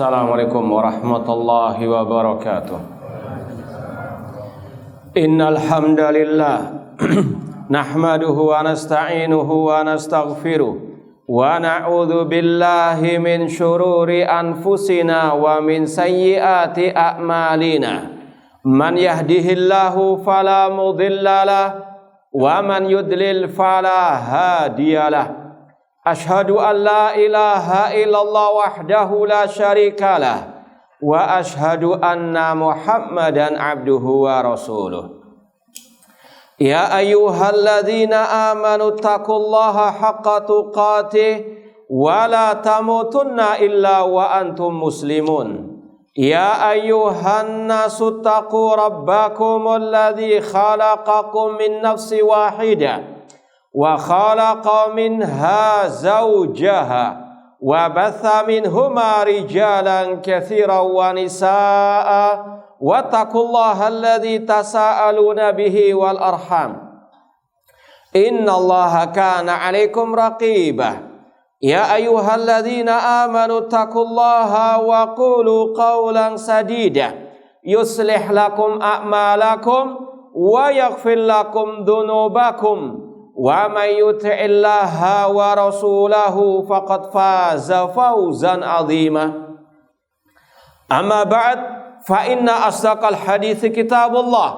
Assalamualaikum warahmatullahi wabarakatuh. Innal hamdalillah nahmaduhu wa nasta'inuhu wa nastaghfiruh wa na'udzu billahi min syururi anfusina wa min sayyiati a'malina. Man yahdihillahu fala mudhillalah wa man yudlil fala hadiyalah. Ashhadu an la ilaha illallah wahdahu la syarikalah wa ashhadu anna Muhammadan abduhu wa rasuluh. Ya ayyuhalladzina amanu taqullaha haqqa tuqatih wa la tamutunna illa wa antum muslimun. Ya ayyuhan nasu taqu rabbakumul ladzi khalaqakum min nafsin wahidah wa khalaqa minha zawjaha wa batha minhuma rijalan katsiran wa nisaa wa taqullaha alladzi tasaaluna bihi wal arham innallaha kana 'alaikum raqibah. Ya ayyuhalladzina amanu taqullaha wa qulu qawlan sadida yuslih lakum a'malakum wa yaghfir lakum dhunubakum wa may yuti'illaha wa rasulahu faqad faza fawzan 'azima. Amma ba'd, fa inna asdaqal hadits kitabullah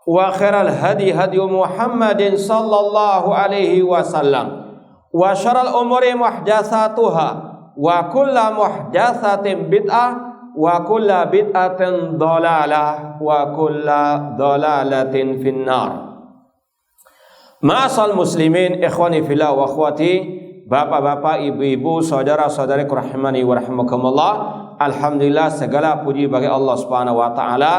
wa khairal hadi hadi Muhammadin sallallahu alaihi wasallam wa syarrul umuri muhdatsatuha wa kullu muhdatsatin bid'ah wa kullu bid'atin dhalalah wa kullu dhalalatin finnar. Ma'asal muslimin, ikhwani fillah wa akhwati, bapak-bapak, ibu-ibu, saudara-saudari rahimani wa rahimakumullah. Alhamdulillah, segala puji bagi Allah Subhanahu wa taala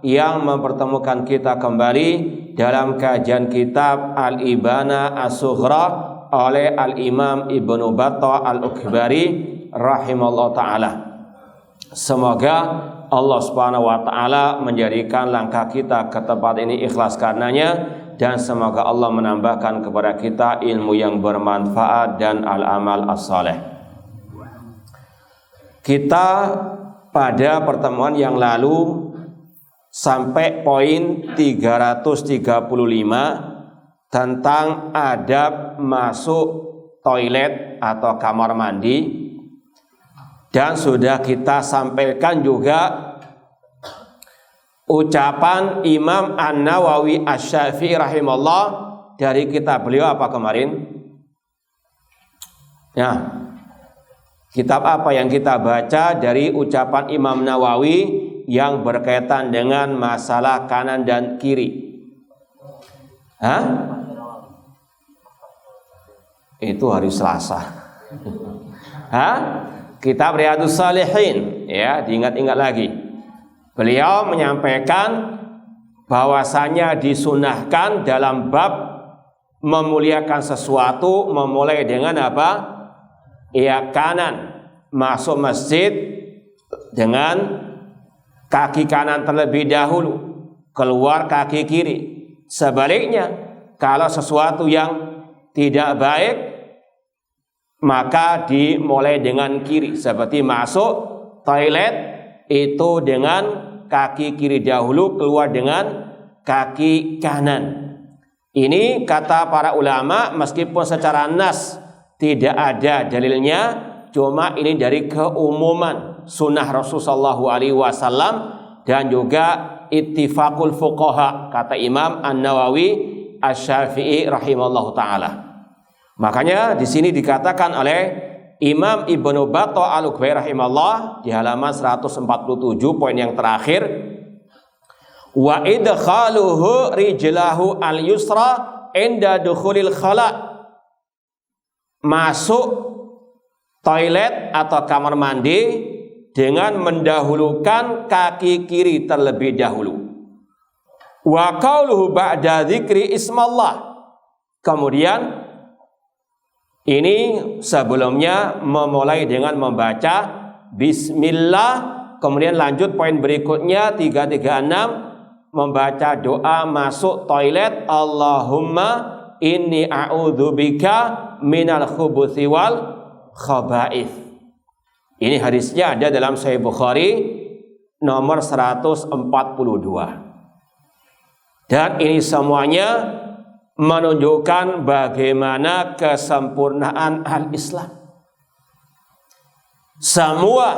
yang mempertemukan kita kembali dalam kajian kitab Al-Ibana As-Sughra oleh Al-Imam Ibnu Battah Al-Ukbari rahimallahu taala. Semoga Allah Subhanahu wa taala menjadikan langkah kita ke tempat ini ikhlas karenanya, dan semoga Allah menambahkan kepada kita ilmu yang bermanfaat dan al-amal as-saleh. Kita pada pertemuan yang lalu sampai poin 335 tentang adab masuk toilet atau kamar mandi, dan sudah kita sampaikan juga ucapan Imam An-Nawawi Asy-Syafi'i rahimahullah dari kitab beliau apa kemarin? Ya, kitab apa yang kita baca dari ucapan Imam Nawawi yang berkaitan dengan masalah kanan dan kiri? Hah? Itu hari Selasa. Hah? Kitab Riyadhus Shalihin, ya, diingat-ingat lagi. Beliau menyampaikan bahwasanya disunahkan dalam bab memuliakan sesuatu memulai dengan apa? Ya, kanan. Masuk masjid dengan kaki kanan terlebih dahulu, keluar kaki kiri. Sebaliknya, kalau sesuatu yang tidak baik maka dimulai dengan kiri, seperti masuk toilet itu dengan kaki kiri dahulu, keluar dengan kaki kanan. Ini kata para ulama, meskipun secara nas tidak ada dalilnya, cuma ini dari keumuman sunnah Rasulullah SAW dan juga ittifaqul fuqaha, kata Imam An-Nawawi Asy-Syafi'i rahimallahu taala. Makanya di sini dikatakan oleh Imam Ibnu Battah Al-Ukbari rahimahullah di halaman 147 poin yang terakhir, wa idkhaluhu rijlahu al-yusra inda dukhulil khala, masuk toilet atau kamar mandi dengan mendahulukan kaki kiri terlebih dahulu. Wa qauluhu ba'da dzikri ismallah, kemudian ini sebelumnya memulai dengan membaca bismillah, kemudian lanjut poin berikutnya 336 membaca doa masuk toilet, Allahumma inni a'udzubika minal khubuthi wal khaba'ith. Ini hadisnya ada dalam Sahih Bukhari nomor 142. Dan ini semuanya menunjukkan bagaimana kesempurnaan al-Islam. Semua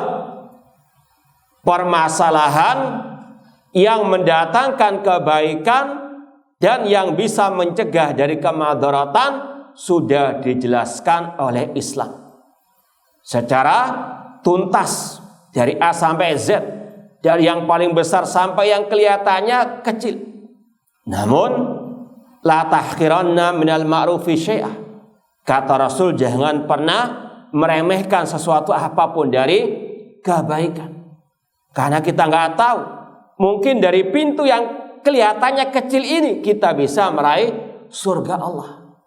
permasalahan yang mendatangkan kebaikan dan yang bisa mencegah dari kemadaratan sudah dijelaskan oleh Islam secara tuntas, dari A sampai Z, dari yang paling besar sampai yang kelihatannya kecil. Namun la tahqiranna minal ma'rufi syai'ah. Kata Rasul, jangan pernah meremehkan sesuatu apapun dari kebaikan. Karena kita nggak tahu, mungkin dari pintu yang kelihatannya kecil ini kita bisa meraih surga Allah.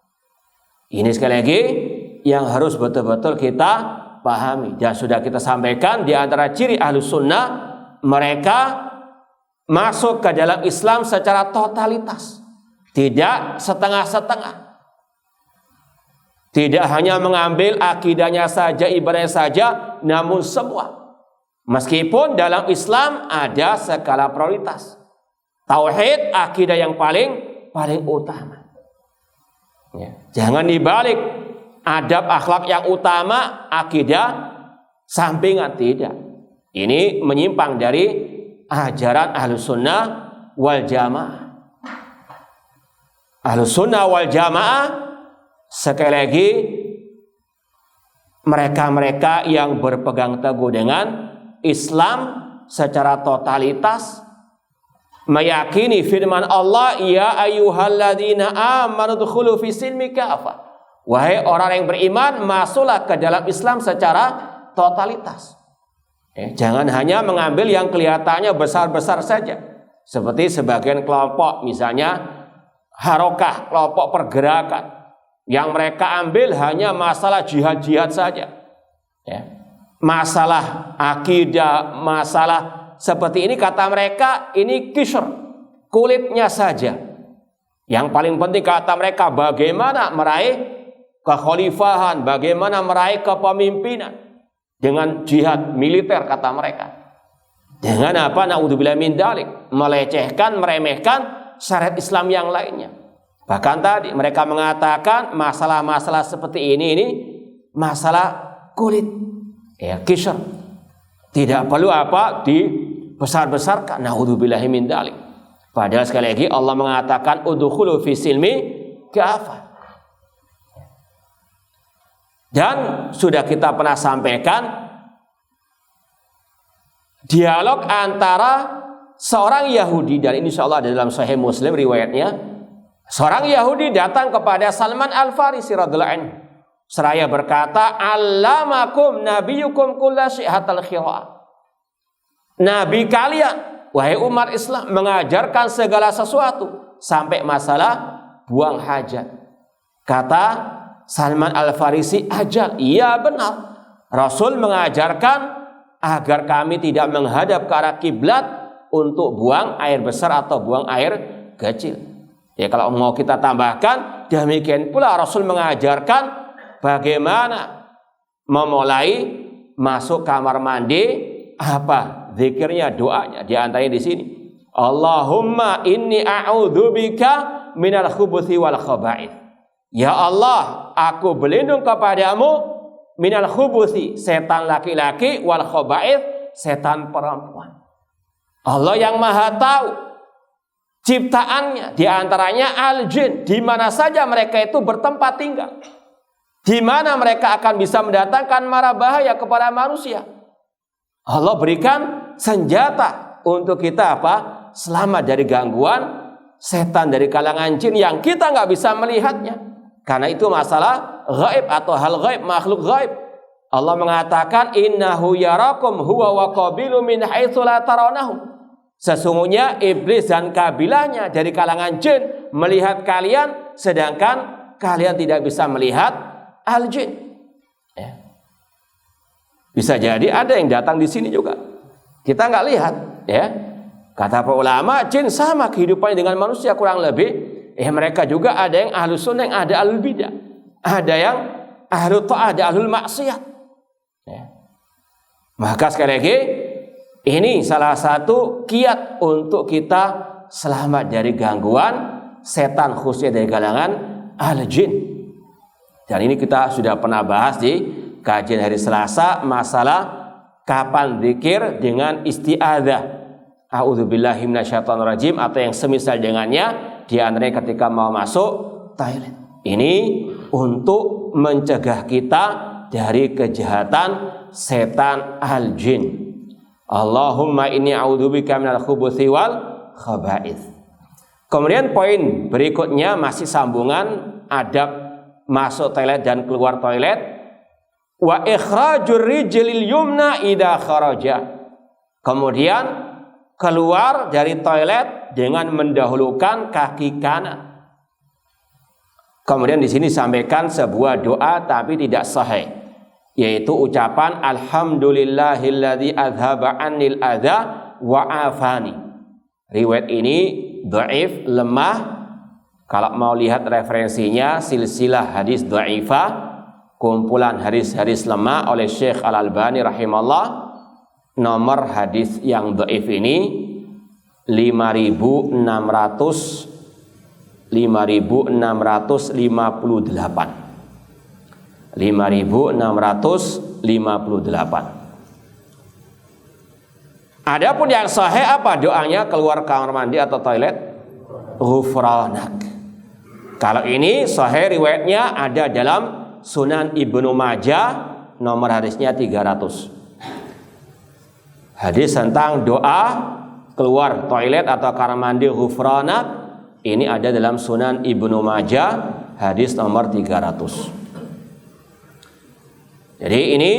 Ini sekali lagi yang harus betul-betul kita pahami. Dan sudah kita sampaikan, di antara ciri Ahlus Sunnah, mereka masuk ke dalam Islam secara totalitas, tidak setengah-setengah. Tidak hanya mengambil akidahnya saja, ibadahnya saja, namun semua. Meskipun dalam Islam ada skala prioritas. Tauhid, akidah yang paling utama. Ya. Jangan dibalik, adab akhlak yang utama, akidah sampingan, tidak. Ini menyimpang dari ajaran Ahlus Sunnah wal Jamaah. Ahlus Sunnah wal Jamaah, sekali lagi, mereka-mereka yang berpegang teguh dengan Islam secara totalitas, meyakini firman Allah, ya ayyuhalladzina amanu dkhulu fis silmi kafah. Wahai orang yang beriman, masuklah ke dalam Islam secara totalitas. Jangan hanya mengambil yang kelihatannya besar-besar saja. Seperti sebagian kelompok, misalnya harokah, kelompok pergerakan, yang mereka ambil hanya masalah jihad-jihad saja. Masalah akidah, masalah seperti ini, kata mereka, ini kisr, kulitnya saja. Yang paling penting kata mereka, bagaimana meraih kekhalifahan, bagaimana meraih kepemimpinan dengan jihad militer, kata mereka. Dengan apa? Na'udzubillah min dzalik, melecehkan, meremehkan syariat Islam yang lainnya. Bahkan tadi mereka mengatakan masalah-masalah seperti ini masalah kulit, kisr. Tidak perlu apa dibesar-besarkan. Na'udzubillah min dzalik. Padahal sekali lagi Allah mengatakan udkhulu fi silmi kafah. Dan sudah kita pernah sampaikan, dialog antara seorang Yahudi, dan ini insyaallah ada dalam Sahih Muslim riwayatnya. Seorang Yahudi datang kepada Salman Al-Farisi radhiyallahu anhu, seraya berkata, "Allamakum nabiyukum kulla syai'atal khira." Nabi kalian, wahai umat Islam, mengajarkan segala sesuatu sampai masalah buang hajat. Kata Salman Al-Farisi, ajal, iya benar. Rasul mengajarkan agar kami tidak menghadap ke arah kiblat untuk buang air besar atau buang air kecil. Ya, kalau mau kita tambahkan, demikian pula Rasul mengajarkan bagaimana memulai masuk kamar mandi, apa zikirnya, doanya. Di antaranya di sini, Allahumma inni a'udzubika minal khubuthi wal khaba'ith. Ya Allah, aku berlindung kepadamu minal khubuthi, setan laki-laki, wal khaba'ith, setan perempuan. Allah yang maha tahu ciptaannya, diantaranya al-jin, di mana saja mereka itu bertempat tinggal, di mana mereka akan bisa mendatangkan mara bahaya kepada manusia. Allah berikan senjata untuk kita apa? Selamat dari gangguan setan dari kalangan jin yang kita nggak bisa melihatnya. Karena itu masalah gaib atau hal gaib, makhluk gaib. Allah mengatakan, innahu yarakum huwa wa qabilu min haitsu la tarawnahu. Sesungguhnya iblis dan kabilahnya dari kalangan jin melihat kalian, sedangkan kalian tidak bisa melihat al-jin. Bisa jadi ada yang datang di sini juga, kita nggak lihat. Kata para ulama, jin sama kehidupannya dengan manusia kurang lebih. Mereka juga ada yang ahlu sunnah, yang ada ahlul bidah, ada yang ahlu ta'ah, ada ahlul maksiat. Maka sekali lagi, ini salah satu kiat untuk kita selamat dari gangguan setan, khususnya dari kalangan al-jin. Dan ini kita sudah pernah bahas di kajian hari Selasa, masalah kapan zikir dengan isti'adzah. A'udzubillahi minasyaitonirrajim atau yang semisal dengannya, di antaranya ketika mau masuk toilet. Ini untuk mencegah kita dari kejahatan setan al-jin. Allahumma inni a'udzubika minal khubuthi wal khaba'ith. Kemudian poin berikutnya masih sambungan adab masuk toilet dan keluar toilet. Wa ikhrajur rijlil yumna idza kharaja. Kemudian keluar dari toilet dengan mendahulukan kaki kanan. Kemudian di sini sampaikan sebuah doa tapi tidak sahih, yaitu ucapan alhamdulillahilladzi adzhaba 'anil adza wa afani. Riwayat ini dhaif, lemah. Kalau mau lihat referensinya, silsilah hadis dhaifah, kumpulan hadis-hadis lemah oleh Syekh Al-Albani rahimahullah. Nomor hadis yang dhaif ini 5658. 5658. Adapun yang sahih apa doanya keluar kamar mandi atau toilet? Ghufranak. Kalau ini sahih riwayatnya ada dalam Sunan Ibnu Majah, nomor hadisnya 300. Hadis tentang doa keluar toilet atau kamar mandi ghufranak ini ada dalam Sunan Ibnu Majah, hadis nomor 300. Jadi ini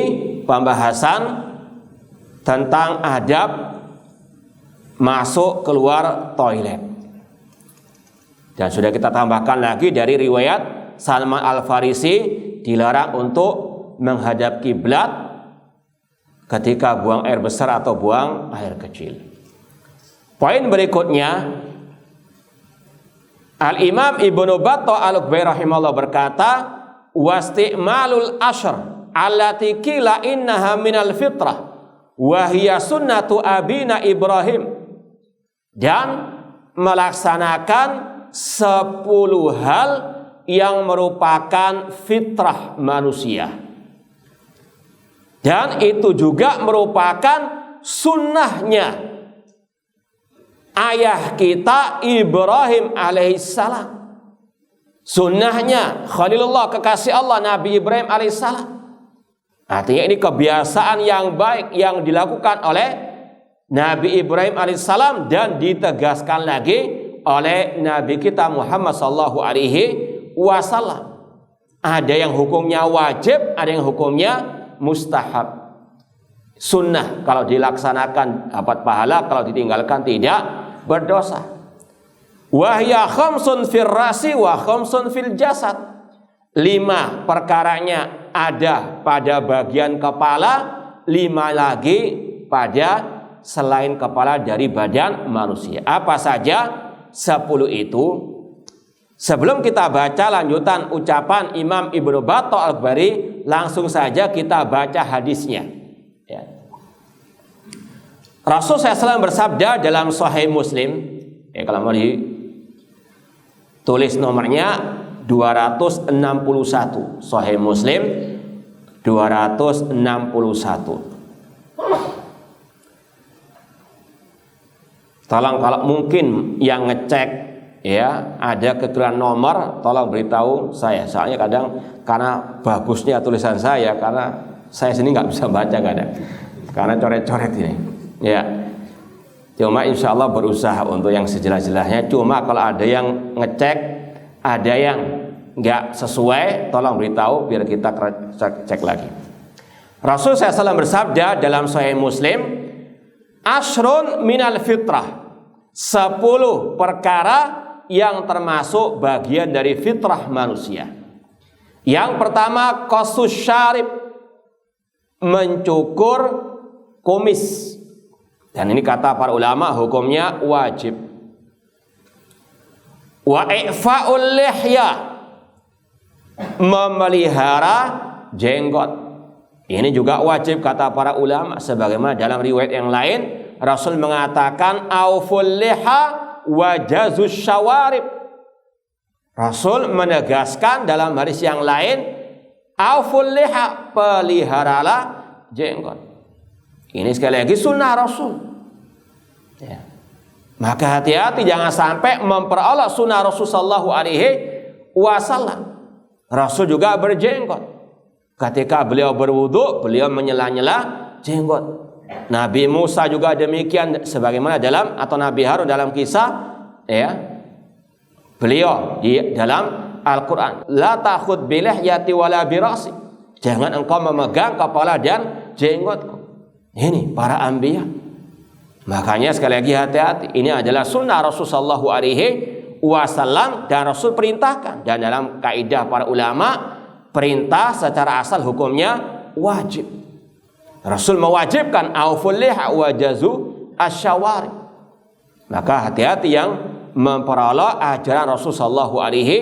pembahasan tentang adab masuk keluar toilet. Dan sudah kita tambahkan lagi dari riwayat Salman Al-Farisi, dilarang untuk menghadap kiblat ketika buang air besar atau buang air kecil. Poin berikutnya, Al-Imam Ibnu Battah Al-Ghubari rahimahullah berkata, wasti'malul ashr allati qila innaha minal fitrah wa hiya sunnatu abina Ibrahim, dan melaksanakan 10 hal yang merupakan fitrah manusia. Dan itu juga merupakan sunnahnya ayah kita Ibrahim alaihissalam. Sunnahnya Khalilullah, kekasih Allah, Nabi Ibrahim alaihissalam. Artinya ini kebiasaan yang baik yang dilakukan oleh Nabi Ibrahim alaihissalam dan ditegaskan lagi oleh Nabi kita Muhammad sallallahu alaihi wasallam. Ada yang hukumnya wajib, ada yang hukumnya mustahab. Sunnah kalau dilaksanakan dapat pahala, kalau ditinggalkan tidak berdosa. Wahya khamsun fil rasi wa khamsun fil jasad. 5 perkaranya ada pada bagian kepala, 5 lagi pada selain kepala dari badan manusia. Apa saja 10 itu? Sebelum kita baca lanjutan ucapan Imam Ibnu Battah Al-Ghubari, langsung saja kita baca hadisnya. Ya. Rasul SAW bersabda dalam Sahih Muslim, kalau mau ditulis nomornya 261, Sahih Muslim 261. Tolong kalau mungkin yang ngecek ya ada kekurangan nomor, tolong beritahu saya. Soalnya kadang karena bagusnya tulisan saya, karena saya sini nggak bisa baca kadang, karena coret-coret ini. Ya, cuma insya Allah berusaha untuk yang sejelas-jelasnya. Cuma kalau ada yang ngecek, ada yang nggak sesuai, tolong beritahu biar kita cek lagi. Rasul SAW bersabda dalam Sahih Muslim, ashrun minal fitrah, 10 perkara yang termasuk bagian dari fitrah manusia. Yang pertama, qasus syarib, mencukur kumis. Dan ini kata para ulama hukumnya wajib. Wa i'fa'ul lihya, memelihara jenggot. Ini juga wajib kata para ulama, sebagaimana dalam riwayat yang lain Rasul mengatakan auful liha wa jazus syawarib. Rasul menegaskan dalam hadis yang lain auful liha, peliharalah jenggot. Ini sekali lagi sunnah Rasul. Ya. Maka hati-hati jangan sampai memperolok sunnah Rasul sallallahu alaihi wasallam. Rasul juga berjenggot. Ketika beliau berwudu, beliau menyela-nyela jenggot. Nabi Musa juga demikian, sebagaimana dalam, atau Nabi Harun dalam kisah ya, beliau di dalam Al-Quran, la takhud bilihyati wala birasi, jangan engkau memegang kepala dan jenggotku. Ini para anbiya. Makanya sekali lagi hati-hati, ini adalah sunnah Rasul sallallahu alaihi wasallam dan Rasul perintahkan. Dan dalam kaidah para ulama, perintah secara asal hukumnya wajib. Rasul mewajibkan auful liha wa jazu asyawari. Maka hati-hati yang memperolok ajaran Rasul sallallahu alaihi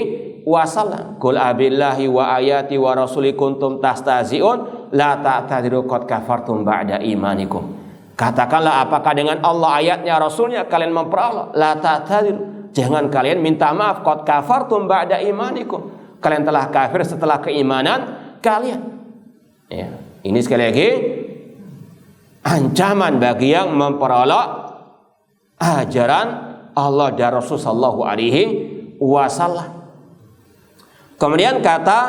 wasallam. Qul abillahi wa ayati wa rasuli kuntum tastazi'un la ta'tadiru qad kafartum ba'da imanikum. Katakanlah, apakah dengan Allah, ayatnya, Rasulnya kalian memperolok? La ta'tadiru, jangan kalian minta maaf, qad kafartum ba'da imanikum, kalian telah kafir setelah keimanan kalian. Ya, ini sekali lagi ancaman bagi yang memperolok ajaran Allah dan Rasul sallallahu alaihi wasallam. Kemudian kata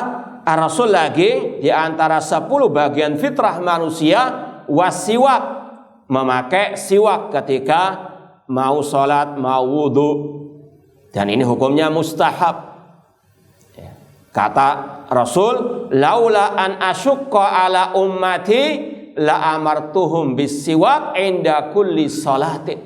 Rasul lagi, di antara 10 bagian fitrah manusia wasiwak, memakai siwak ketika mau sholat, mau wudu, dan ini hukumnya mustahab. Kata Rasul, laula an asyukka ala ummati la amartuhum bisiwak inda kulli salatin.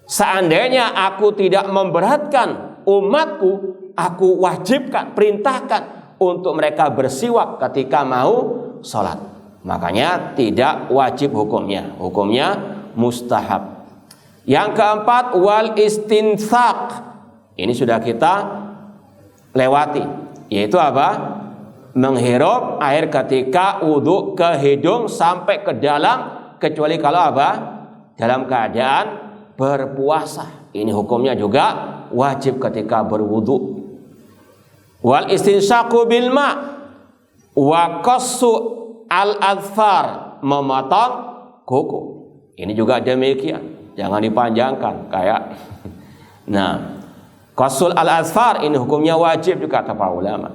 Seandainya aku tidak memberatkan umatku, aku wajibkan, perintahkan untuk mereka bersiwak ketika mau sholat. Makanya tidak wajib hukumnya, hukumnya mustahab. Yang keempat, wal istinshaq. Ini sudah kita lewati. Yaitu apa? Menghirup air ketika wudhu ke hidung sampai ke dalam, kecuali kalau apa? Dalam keadaan berpuasa. Ini hukumnya juga wajib ketika berwudhu. Wal istinsyaqu bil ma wa qassu al adfar, memotong kuku. Ini juga demikian, jangan dipanjangkan kayak. Nah, qasul al-azfar ini hukumnya wajib juga kata para ulama.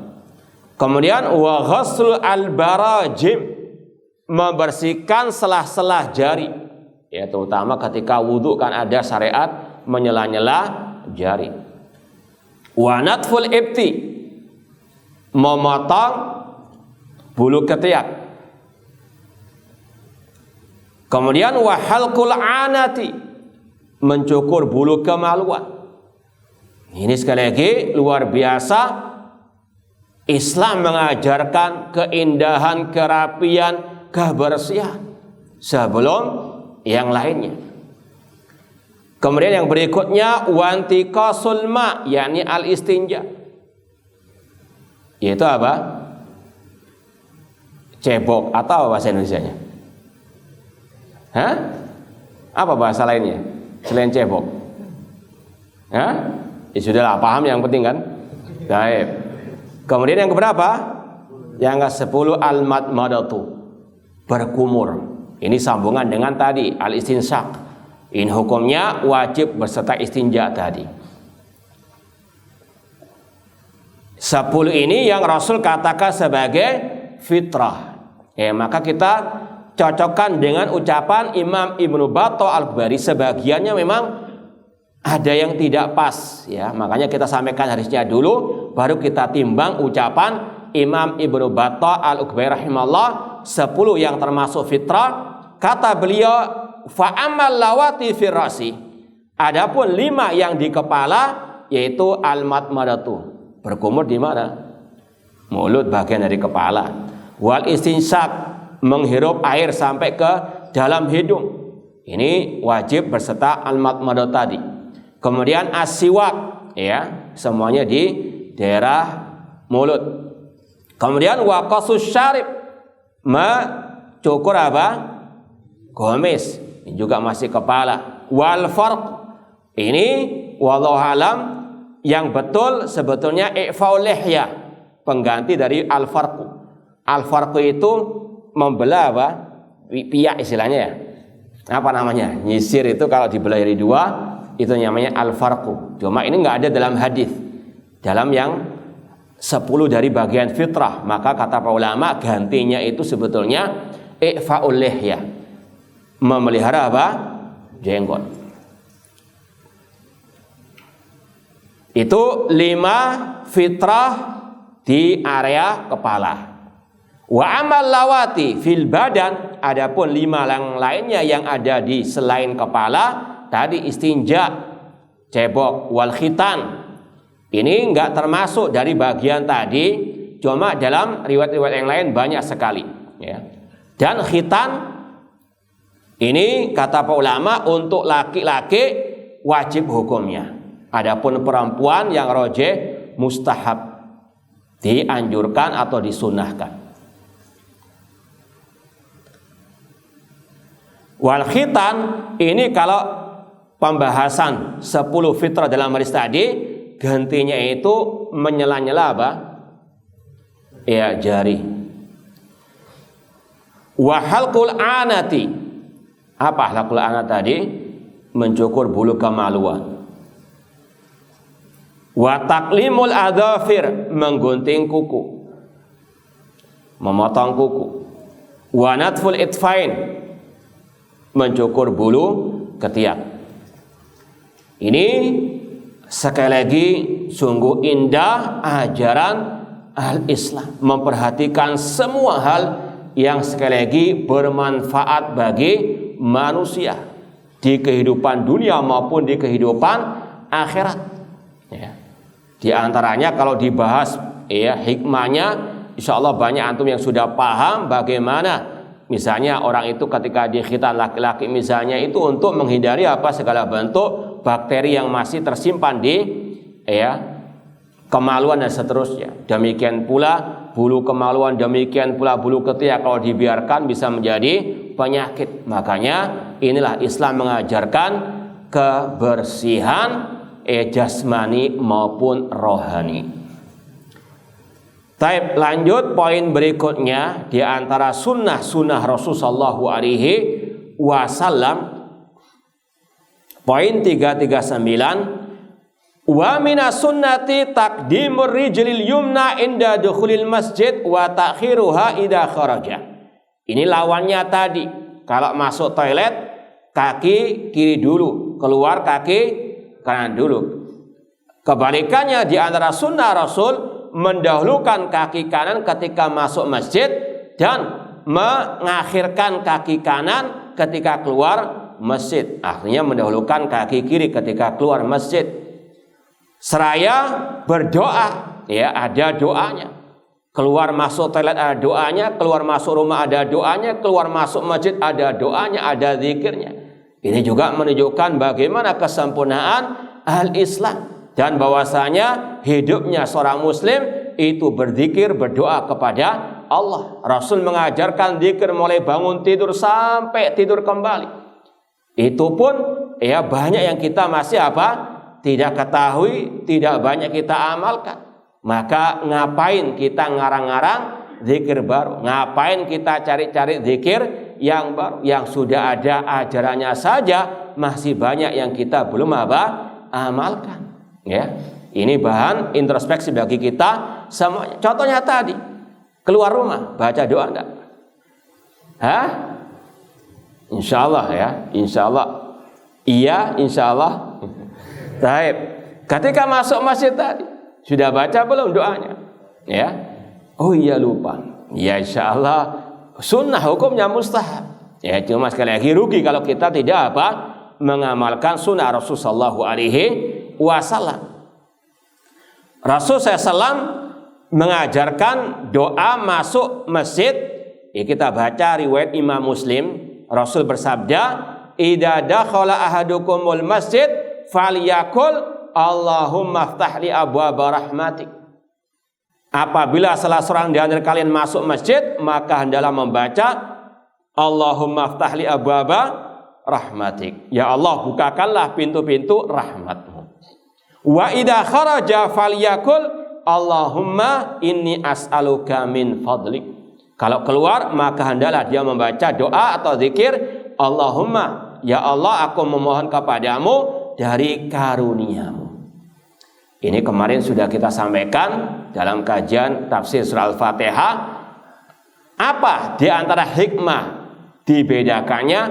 Kemudian wa ghusl al-barajim, membersihkan selah-selah jari. Ya, terutama ketika wudu kan ada syariat menyela-nyela jari. Wa natful ibti, memotong bulu ketiak. Kemudian wa halqul anati, mencukur bulu kemaluan. Ini sekali lagi luar biasa. Islam mengajarkan keindahan, kerapian, kebersihan sebelum yang lainnya. Kemudian yang berikutnya wantiqasul ma, yakni al-istinja. Yaitu apa? Cebok atau bahasa Indonesianya? Hah? Apa bahasa lainnya selain cebok? Hah? Ya sudahlah, paham yang penting kan? Baik. Kemudian yang keberapa? Yang ke-10 al-madmadatu, berkumur. Ini sambungan dengan tadi al-istinsyaq. Ini hukumnya wajib berserta istinja tadi. 10 ini yang Rasul katakan sebagai fitrah. Maka kita cocokkan dengan ucapan Imam Ibnu Battah Al-Bari. Sebagiannya memang ada yang tidak pas, ya. Makanya kita sampaikan hadisnya dulu, baru kita timbang ucapan Imam Ibnu Battah Al-Bari rahimahullah. 10 yang termasuk fitrah. Kata beliau, fa amal lawati firasi. Adapun 5 yang di kepala, yaitu al-madmadatu, berkumur di mana? Mulut, bagian dari kepala. Wal istinsyaq, menghirup air sampai ke dalam hidung. Ini wajib berserta al-madmadah tadi. Kemudian as-siwak, ya, semuanya di daerah mulut. Kemudian waqasus syarib, cukur apa? Kumis, ini juga masih kepala. Wal farq, ini wallahu alam yang betul sebetulnya i'faul lihya, pengganti dari al farqu. Al farqu itu membelah apa? Piyak istilahnya ya. Apa namanya? Nyisir itu kalau dibelah jadi dua, itu namanya al farqu. Cuma ini nggak ada dalam hadis. Dalam yang 10 dari bagian fitrah, maka kata para ulama gantinya itu sebetulnya i'faul lihya, memelihara apa? Jenggot. Itu 5 fitrah di area kepala. Wa amal lawati fil badan, adapun 5 yang lainnya yang ada di selain kepala, tadi istinja, cebok, wal khitan. Ini enggak termasuk dari bagian tadi, cuma dalam riwayat-riwayat yang lain banyak sekali, ya. Dan khitan ini kata para ulama untuk laki-laki wajib hukumnya. Adapun perempuan yang rojeh mustahab, dianjurkan atau disunahkan. Wal khitan ini kalau pembahasan 10 fitrah dalam hadis tadi, gantinya itu menyela-nyela apa? Ya, jari. Wa halqul anati. Apa halqul anat tadi? Mencukur bulu kemaluan. Wa taqlimul adzafir, menggunting kuku, memotong kuku. Wa natful itfain, mencukur bulu ketiak. Ini sekali lagi sungguh indah ajaran al-Islam, memperhatikan semua hal yang sekali lagi bermanfaat bagi manusia di kehidupan dunia maupun di kehidupan akhirat, ya. Di antaranya kalau dibahas ya hikmahnya, insya Allah banyak antum yang sudah paham bagaimana misalnya orang itu ketika dikhitan laki-laki misalnya itu untuk menghindari apa segala bentuk bakteri yang masih tersimpan di ya kemaluan dan seterusnya. Demikian pula bulu kemaluan, demikian pula bulu ketiak kalau dibiarkan bisa menjadi penyakit. Makanya inilah Islam mengajarkan kebersihan jasmani maupun rohani. Taib, lanjut poin berikutnya di antara sunnah Rasulullah sallallahu alaihi wasallam. Poin 339, wa minas sunnati taqdimur rijlil yumna inda dukhulil masjid wa ta'khiruha idza kharaja. Ini lawannya tadi. Kalau masuk toilet kaki kiri dulu, keluar kaki kanan dulu. Kebalikannya di antara sunnah Rasul mendahulukan kaki kanan ketika masuk masjid dan mengakhirkan kaki kanan ketika keluar masjid. Akhirnya mendahulukan kaki kiri ketika keluar masjid. Seraya berdoa, ya ada doanya. Keluar masuk toilet ada doanya, keluar masuk rumah ada doanya, keluar masuk masjid ada doanya, ada zikirnya. Ini juga menunjukkan bagaimana kesempurnaan al-Islam dan bahwasanya hidupnya seorang muslim itu berzikir, berdoa kepada Allah. Rasul mengajarkan zikir mulai bangun tidur sampai tidur kembali. Itu pun ya banyak yang kita masih apa? Tidak ketahui, tidak banyak kita amalkan. Maka ngapain kita ngarang-ngarang zikir baru? Ngapain kita cari-cari zikir yang baru? Yang sudah ada ajarannya saja masih banyak yang kita belum apa? Amalkan. Ya, ini bahan introspeksi bagi kita semuanya. Contohnya tadi, keluar rumah baca doa enggak? Hah? Insya Allah ya, insya Allah. Iya, insya Allah. Baik. Ketika masuk masjid tadi, sudah baca belum doanya? Ya. Oh iya lupa. Ya insya Allah sunnah hukumnya mustahab. Ya cuma sekali lagi rugi kalau kita tidak apa? Mengamalkan sunnah Rasulullah sallallahu alaihi wasallam. Rasul SAW mengajarkan doa masuk masjid. Ya, kita baca riwayat Imam Muslim. Rasul bersabda, "Idza dakhala ahadukumul masjid falyaqul Allahumma iftah li abwaaba rahmatik." Apabila salah seorang di antara kalian masuk masjid, maka hendaklah membaca Allahumma aftahli abwaba rahmatik. Ya Allah, bukakanlah pintu-pintu rahmatmu. Wa idza kharaja falyakul Allahumma inni as'aluka min fadlik. Kalau keluar maka hendaklah dia membaca doa atau zikir, Allahumma, ya Allah, aku memohon kepadamu dari karuniamu. Ini kemarin sudah kita sampaikan dalam kajian tafsir surah Al-Fatihah. Apa di antara hikmah dibedakannya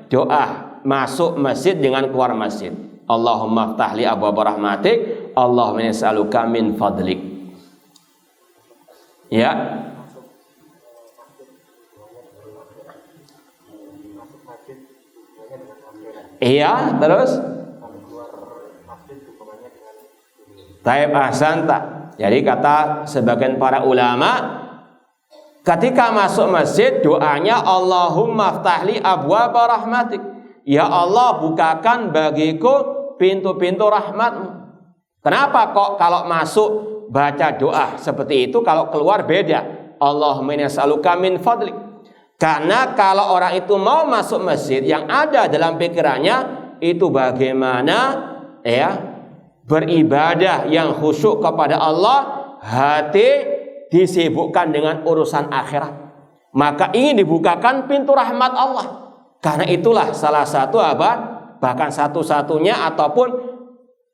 doa masuk masjid dengan keluar masjid? Allahumma ftahli abwaaba rahmatik, Allahumma nas'aluka min fadlik. Ya. Iya, terus Taib ahsanta. Jadi kata sebagian para ulama, ketika masuk masjid doanya Allahumma ftahli abwaaba rahmatik. Ya Allah, bukakan bagiku pintu-pintu rahmatmu. Kenapa kok kalau masuk baca doa seperti itu, kalau keluar beda? Allahumma nas'aluka min fadlik. Karena kalau orang itu mau masuk masjid, yang ada dalam pikirannya itu bagaimana ya beribadah yang khusyuk kepada Allah, hati disibukkan dengan urusan akhirat. Maka ingin dibukakan pintu rahmat Allah. Karena itulah salah satu bahkan satu-satunya ataupun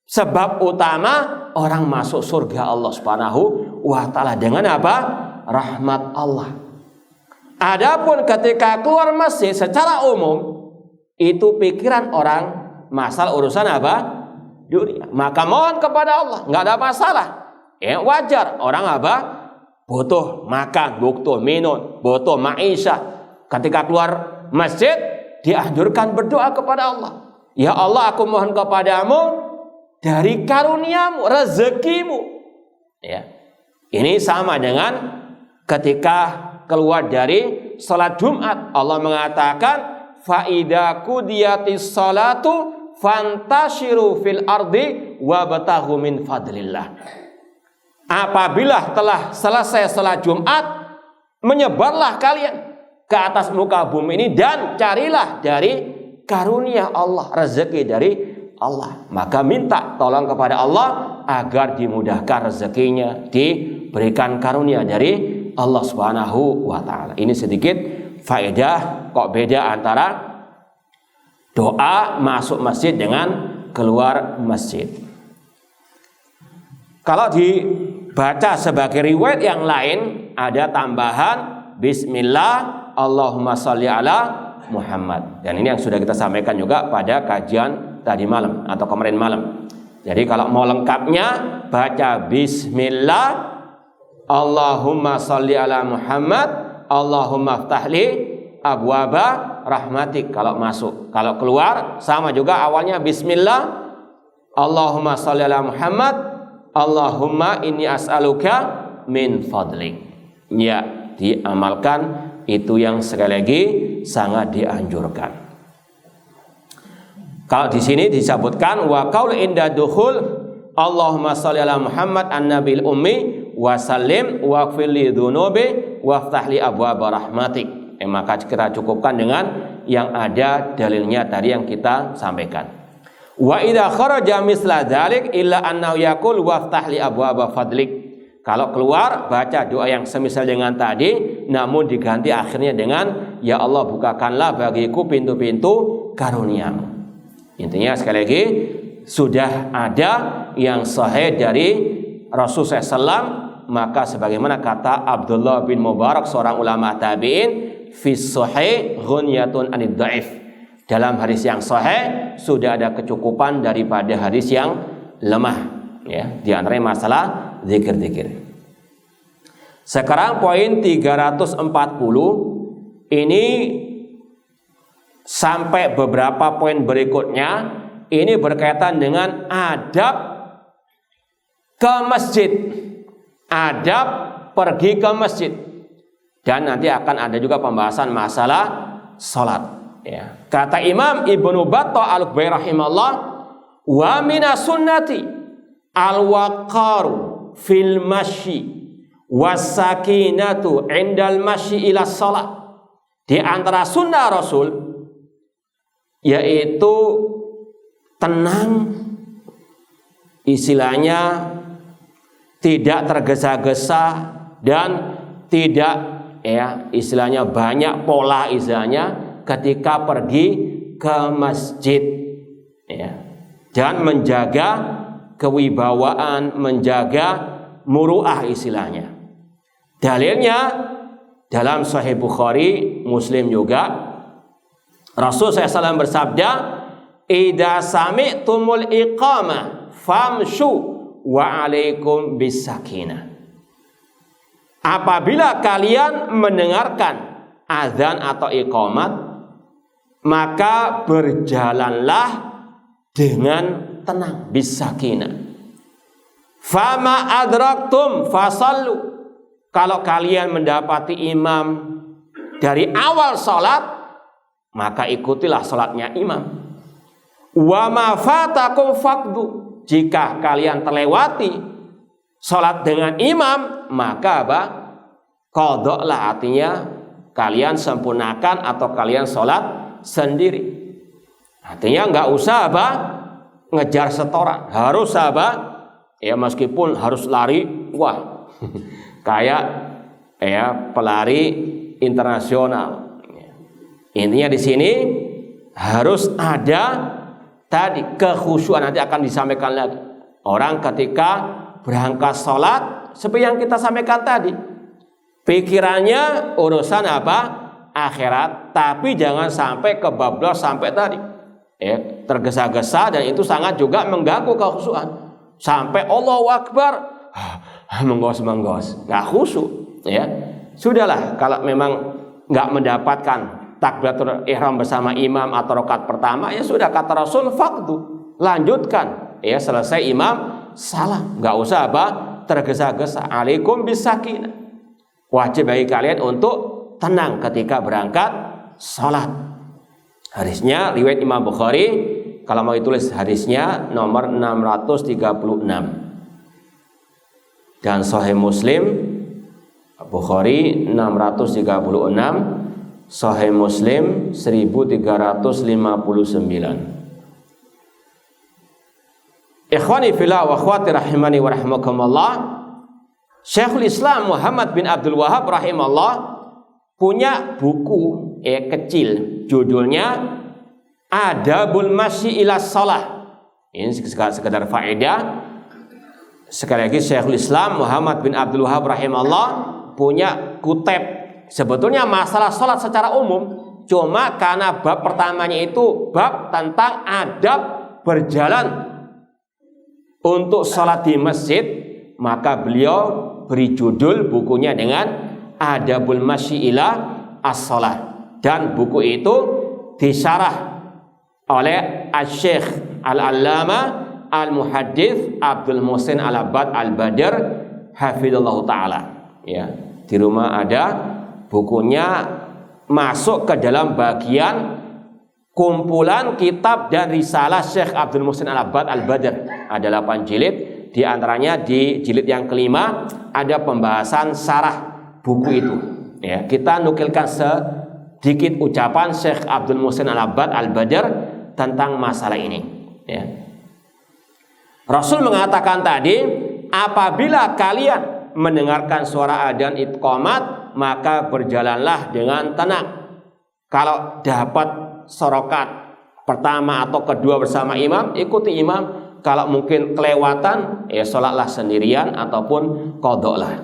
sebab utama orang masuk surga Allah Subhanahu wa taala dengan rahmat Allah. Adapun ketika keluar masjid secara umum itu pikiran orang masalah urusan dunia. Maka mohon kepada Allah, nggak ada masalah. Ya wajar orang butuh makan, butuh minum, butuh maisha. Ketika keluar masjid dianjurkan berdoa kepada Allah. Ya Allah, aku mohon kepadamu dari karuniamu, rezekimu. Ya. Ini sama dengan ketika keluar dari salat Jumat. Allah mengatakan, fa idza qudiyatis salatu fantashiru fil ardi wabtaghu min fadlillah. Apabila telah selesai salat Jumat, menyebarlah kalian ke atas muka bumi ini dan carilah dari karunia Allah, rezeki dari Allah. Maka minta tolong kepada Allah agar dimudahkan rezekinya, diberikan karunia dari Allah Subhanahu wa taala. Ini sedikit faedah kok beda antara doa masuk masjid dengan keluar masjid. Kalau dibaca sebagai riwayat yang lain ada tambahan bismillah Allahumma sholli ala Muhammad. Dan ini yang sudah kita sampaikan juga pada kajian tadi malam atau kemarin malam. Jadi kalau mau lengkapnya baca bismillah Allahumma sholli ala Muhammad, Allahumma ftahli abwaba rahmatik kalau masuk. Kalau keluar sama juga awalnya bismillah, Allahumma sholli ala Muhammad, Allahumma inni as'aluka min fadlik. Ya, diamalkan itu yang sekali lagi sangat dianjurkan. Kalau di sini disebutkan wa qaul inda dukhul Allahumma sholli ala Muhammad an-nabil ummi wa sallim wa fili dzunubi waftahli abwaaba rahmatik. Maka kita cukupkan dengan yang ada dalilnya tadi yang kita sampaikan. Wa idza kharaja misla dzalik illa annahu yaqul waftahli abwaaba fadlik. Kalau keluar baca doa yang semisal dengan tadi, namun diganti akhirnya dengan ya Allah, bukakanlah bagiku pintu-pintu karuniamu. Intinya sekali lagi sudah ada yang sahih dari Rasulullah SAW. Maka sebagaimana kata Abdullah bin Mubarak, seorang ulama tabi'in, fi sahih ghunyatun anid dhaif. Dalam hadis yang sahih sudah ada kecukupan daripada hadis yang lemah. Ya, di antaranya masalah zikir-zikir. Sekarang poin 340 ini sampai beberapa poin berikutnya ini berkaitan dengan adab ke masjid. Adab pergi ke masjid, dan nanti akan ada juga pembahasan masalah salat. Ya. Kata Imam Ibnu Battah Al-Qubay rahimahullah, wa minas sunnati al-waqaru fil masyi was sakinatu indal masyi ila salat. Di antara sunnah Rasul yaitu tenang, istilahnya tidak tergesa-gesa dan tidak istilahnya banyak pola istilahnya ketika pergi ke masjid dan menjaga kewibawaan, menjaga muru'ah istilahnya. Dalilnya dalam Sahih Bukhari, Muslim juga, Rasul SAW bersabda, "Idza sami'tumul iqamah famshu wa 'alaikum bisakinah." Apabila kalian mendengarkan azan atau iqamat, maka berjalanlah dengan tenang, bisakinah. Fama adraktum fasallu. Kalau kalian mendapati imam dari awal salat, maka ikutilah salatnya imam. Wa ma fatakum faqdu. Jika kalian terlewati salat dengan imam, maka qadha, artinya kalian sempurnakan atau kalian salat sendiri. Artinya enggak usah ngejar setoran, harus meskipun harus lari, wah kayak pelari internasional. Intinya di sini harus ada tadi kekhusyuan. Nanti akan disampaikan lagi. Orang ketika berangkat sholat seperti yang kita sampaikan tadi, pikirannya urusan akhirat, tapi jangan sampai kebablas sampai tadi tergesa-gesa, dan itu sangat juga mengganggu kekhusyuan. Sampai Allahu Akbar menggos, nggak khusyuk Sudahlah, kalau memang nggak mendapatkan takbiratul ihram bersama imam atau rakaat pertama, ya sudah, kata Rasul, faqdu, lanjutkan selesai imam salam, nggak usah tergesa-gesa. Alaikum bisakinah, wajib bagi kalian untuk tenang ketika berangkat sholat. Hadisnya riwayat Imam Bukhari. Kalau mau ditulis hadisnya nomor 636. Dan Sahih Muslim, Bukhari 636, Sahih Muslim 1359. Ikhwani fillah wa akhwati rahimani wa rahimakumullah, Syekhul Islam Muhammad bin Abdul Wahhab rahimahullah punya buku kecil, judulnya Adabul Masyi ila Shalah. Ini sekedar faedah. Sekali lagi, Syekhul Islam Muhammad bin Abdul Wahhab rahimahullah punya kutip. Sebetulnya masalah sholat secara umum, cuma karena bab pertamanya itu bab tentang adab berjalan untuk sholat di masjid, maka beliau beri judul bukunya dengan Adabul Masyi ila as-Shalah. Dan buku itu disyarah oleh Asy-Syaikh Al-Allamah Al-Muhaddits Abdul Muhsin Al-Abbad Al-Badr hafizallahu taala. Di rumah ada bukunya, masuk ke dalam bagian kumpulan kitab dan risalah Syekh Abdul Muhsin Al-Abbad Al-Badr. Ada 8 jilid, di antaranya di jilid yang kelima ada pembahasan syarah buku itu. Kita nukilkan sedikit ucapan Syekh Abdul Muhsin Al-Abbad Al-Badr tentang masalah ini. Rasul mengatakan tadi, apabila kalian mendengarkan suara adzan iqamat, maka berjalanlah dengan tenang. Kalau dapat sorokat pertama atau kedua bersama imam, ikuti imam. Kalau mungkin kelewatan, sholatlah sendirian ataupun qadha.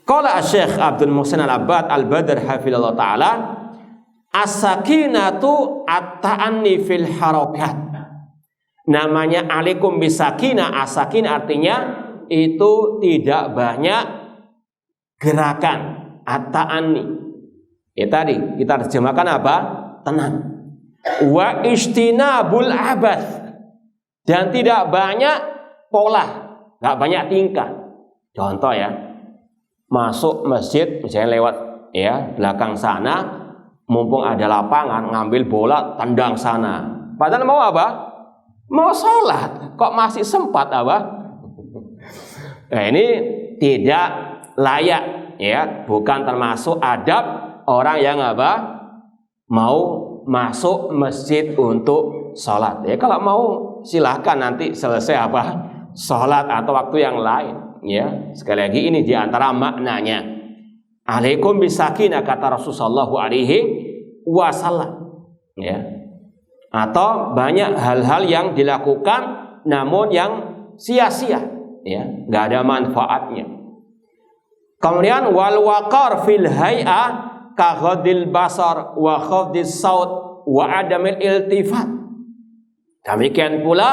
Qala Syekh Abdul Muhsin Al-Abbad Al-Badr hafizallahu taala, as-sakinatu at-ta'anni fil harakat. Namanya alaikum bisakinah, as-sakinah artinya itu tidak banyak gerakan, at-ta'anni. Tadi kita terjemahkan tenang. Wa istinabul abath, dan tidak banyak pola, nggak banyak tingkah. Contoh masuk masjid misalnya lewat belakang sana, mumpung ada lapangan, ngambil bola tendang sana. Padahal mau mau sholat, kok masih sempat Nah, ini tidak layak, bukan termasuk adab orang yang apa? Mau masuk masjid untuk sholat. Ya kalau mau silahkan nanti selesai apa? Sholat atau waktu yang lain. Ya sekali lagi ini diantara maknanya. Alaikum bisakinah kata Rasulullah sallallahu alaihi wasallam. Ya. Atau banyak hal-hal yang dilakukan namun yang sia-sia. Ya, nggak ada manfaatnya. Kemudian wal waqar fil hay'ah ka ghadil basar wa khafdis saut wa adamil iltifat. Demikian pula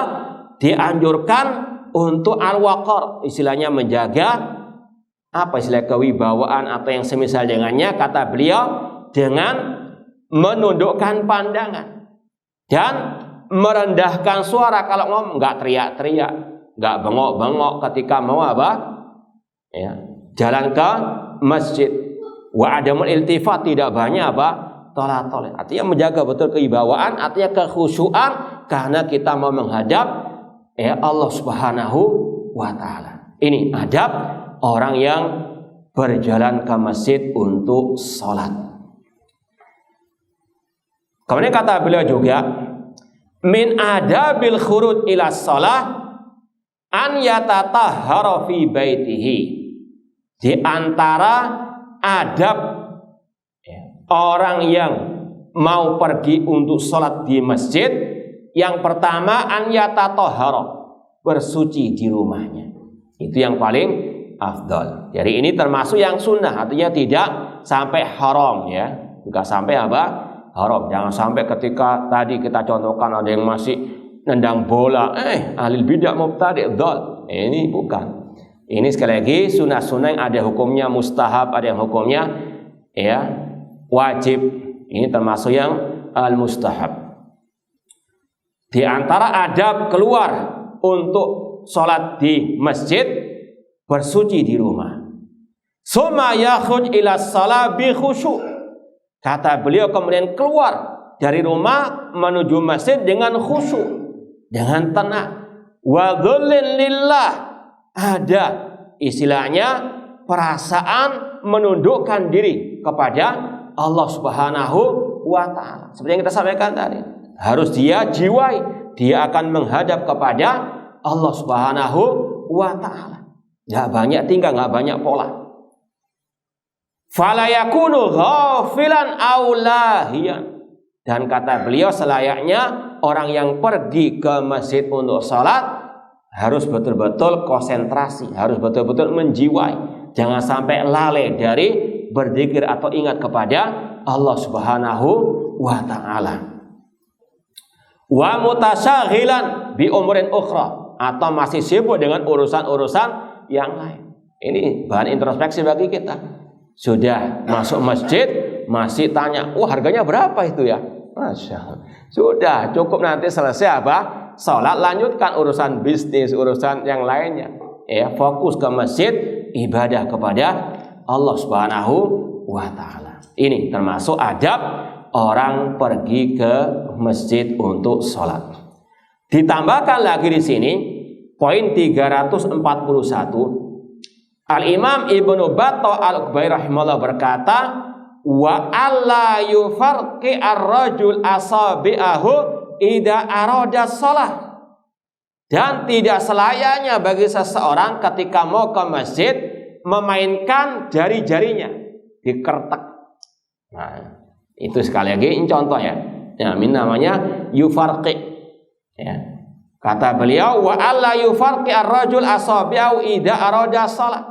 dianjurkan untuk al-waqar, istilahnya menjaga apa istilah kewibawaan atau yang semisal dengannya, kata beliau dengan menundukkan pandangan dan merendahkan suara kalau ngomong, nggak teriak-teriak, nggak bengok-bengok ketika mau apa? Ya, jalan ke masjid. Wa adamul iltifat, tidak banyak apa? Tolak-tolak. Artinya menjaga betul kewibawaan, artinya kekhusyuan karena kita mau menghadap Allah Subhanahu wa taala. Ini adab orang yang berjalan ke masjid untuk sholat. Kemudian kata beliau juga, min adabil khuruj ila shalah an yatatahhara fi baitihi. Di antara adab orang yang mau pergi untuk sholat di masjid, yang pertama an yatatahhara, bersuci di rumahnya. Itu yang paling afdal. Jadi ini termasuk yang sunnah, artinya tidak sampai haram ya. Enggak sampai apa? Haram. Jangan sampai ketika tadi kita contohkan ada yang masih nendang bola, ahli bidah mubtadi' dhal. Ini bukan. Ini sekali lagi sunnah-sunnah yang ada hukumnya mustahab, ada yang hukumnya ya wajib. Ini termasuk yang al-mustahab. Di antara adab keluar untuk sholat di masjid, bersuci di rumah. Summa yakhruj ila shalah bi khusyu'. Kata beliau kemudian keluar dari rumah menuju masjid dengan khusyuk, dengan tenang. Wa dhullin lillah, ada istilahnya perasaan menundukkan diri kepada Allah Subhanahu wa taala. Seperti yang kita sampaikan tadi, harus dia jiwai, dia akan menghadap kepada Allah Subhanahu wa taala. Enggak banyak tingkah, enggak banyak pola. Fala yakunu ghafilan aw lahiyan. Dan kata beliau selayaknya orang yang pergi ke masjid untuk sholat harus betul-betul konsentrasi, harus betul-betul menjiwai. Jangan sampai lalai dari berzikir atau ingat kepada Allah Subhanahu wa taala. Wa mutasyaghilan bi umurin ukhra, atau masih sibuk dengan urusan-urusan yang lain. Ini bahan introspeksi bagi kita. Sudah masuk masjid masih tanya, harganya berapa itu ya? Masya Allah. Sudah cukup, nanti selesai apa? Sholat, lanjutkan urusan bisnis, urusan yang lainnya. Ya, fokus ke masjid, ibadah kepada Allah Subhanahu wa taala. Ini termasuk adab orang pergi ke masjid untuk sholat. Ditambahkan lagi di sini poin 341. Al-Imam Ibnu Battah Al-Uqbai rahimahullah berkata, wa alla yufarqi ar-rajul asabi'ahu idza arada shalah. Dan tidak selayaknya bagi seseorang ketika mau ke masjid memainkan jari-jarinya, dikertek. Nah, itu sekali lagi ini contoh ya. Ya, ini namanya yufarqi. Ya. Kata beliau, wa alla yufarqi ar-rajul asabi'ahu idza arada shalah.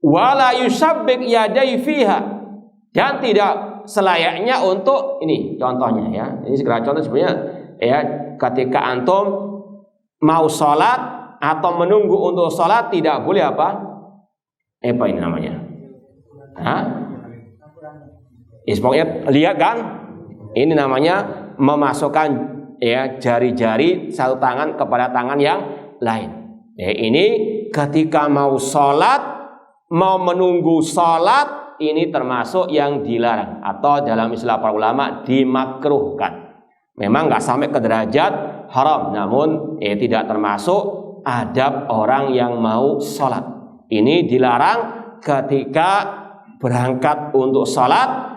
Wala yusabbik yadai fiha, dan tidak selayaknya untuk ini contohnya ya. Ini segera contoh sebenarnya ya, ketika antum mau sholat atau menunggu untuk sholat tidak boleh apa? Apa ini namanya? Pokoknya lihat kan? Ini namanya memasukkan ya jari-jari satu tangan kepada tangan yang lain. Ya, ini ketika mau sholat, mau menunggu sholat, ini termasuk yang dilarang atau dalam istilah para ulama dimakruhkan. Memang nggak sampai ke derajat haram, namun tidak termasuk adab orang yang mau sholat. Ini dilarang ketika berangkat untuk sholat,